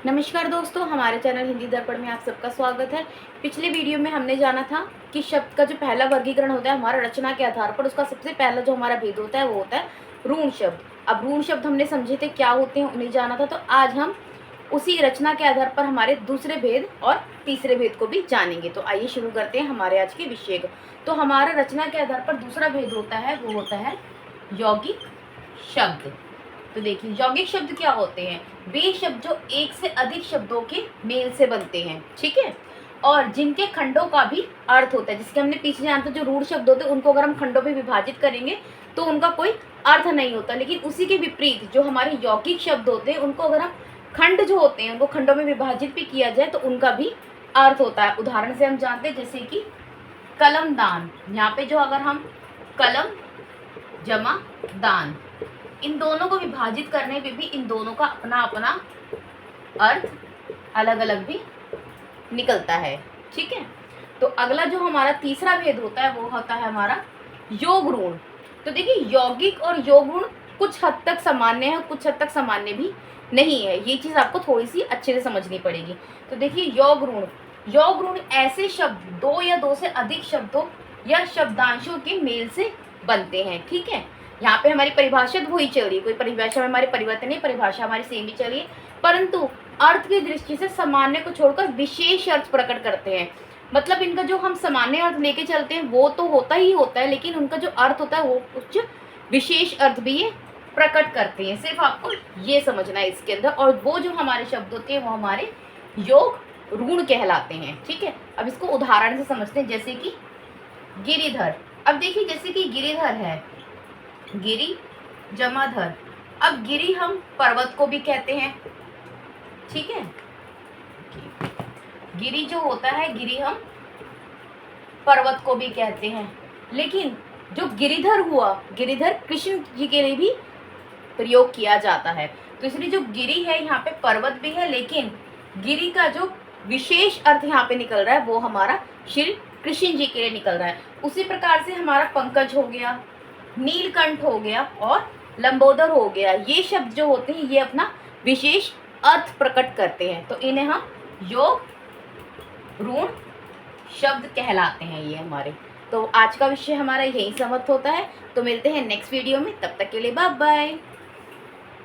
नमस्कार दोस्तों, हमारे चैनल हिंदी दर्पण में आप सबका स्वागत है। पिछले वीडियो में हमने जाना था कि शब्द का जो पहला वर्गीकरण होता है हमारा रचना के आधार पर, उसका सबसे पहला जो हमारा भेद होता है वो होता है ऋण शब्द। अब ऋण शब्द हमने समझे थे क्या होते हैं, उन्हें जाना था। तो आज हम उसी रचना के आधार पर हमारे दूसरे भेद और तीसरे भेद को भी जानेंगे। तो आइए शुरू करते हैं हमारे आज के विषय को। तो हमारा रचना के आधार पर दूसरा भेद होता है वो होता है यौगिक शब्द। तो देखिए, यौगिक शब्द क्या होते हैं? वे शब्द जो एक से अधिक शब्दों के मेल से बनते हैं, ठीक है, और जिनके खंडों का भी अर्थ होता है। जिसके हमने पीछे जाना था, जो रूढ़ शब्द होते हैं उनको अगर हम खंडों में विभाजित करेंगे तो उनका कोई अर्थ नहीं होता। लेकिन उसी के विपरीत जो हमारे यौगिक शब्द होते हैं उनको अगर हम खंड जो होते हैं उनको खंडों में विभाजित भी किया जाए तो उनका भी अर्थ होता है। उदाहरण से हम जानते हैं, जैसे कि कलम दान। यहाँ पे जो अगर हम कलम जमा दान, इन दोनों को विभाजित करने पे भी इन दोनों का अपना अपना अर्थ अलग अलग भी निकलता है, ठीक है। तो अगला जो हमारा तीसरा भेद होता है वो होता है हमारा योग ऋण। तो देखिए, यौगिक और योग ऋण कुछ हद तक सामान्य है, कुछ हद तक सामान्य भी नहीं है। ये चीज़ आपको थोड़ी सी अच्छे से समझनी पड़ेगी। तो देखिए, योग ऋण ऐसे शब्द दो या दो से अधिक शब्दों या शब्दांशों के मेल से बनते हैं, ठीक है। यहाँ पे हमारी परिभाषा तो वही चल रही है, कोई परिभाषा में हमारे परिवर्तन नहीं, परिभाषा हमारी सेम ही चल रही है, परंतु अर्थ की दृष्टि से सामान्य को छोड़कर विशेष अर्थ प्रकट करते हैं। मतलब इनका जो हम सामान्य अर्थ लेके चलते हैं वो तो होता ही होता है, लेकिन उनका जो अर्थ होता है वो कुछ विशेष अर्थ भी ये प्रकट करते हैं। सिर्फ आपको ये समझना है इसके अंदर। और वो जो हमारे शब्द होते हैं वो हमारे योग ऋण कहलाते हैं, ठीक है। अब इसको उदाहरण से समझते हैं, जैसे कि गिरिधर। अब देखिए, जैसे कि गिरिधर है, गिरी जमाधर। अब गिरी हम पर्वत को भी कहते हैं, ठीक है। गिरी जो होता है, गिरी हम पर्वत को भी कहते हैं। लेकिन जो गिरिधर हुआ, गिरिधर कृष्ण जी के लिए भी प्रयोग किया जाता है। तो इसलिए जो गिरी है यहाँ पे पर्वत भी है, लेकिन गिरी का जो विशेष अर्थ यहाँ पे निकल रहा है वो हमारा श्री कृष्ण जी के लिए निकल रहा है। उसी प्रकार से हमारा पंकज हो गया, नीलकंठ हो गया और लंबोदर हो गया। ये शब्द जो होते हैं ये अपना विशेष अर्थ प्रकट करते हैं। तो इन्हें हम योग ऋण शब्द कहलाते हैं ये हमारे। तो आज का विषय हमारा यही समाप्त होता है। तो मिलते हैं नेक्स्ट वीडियो में, तब तक के लिए बाय बाय।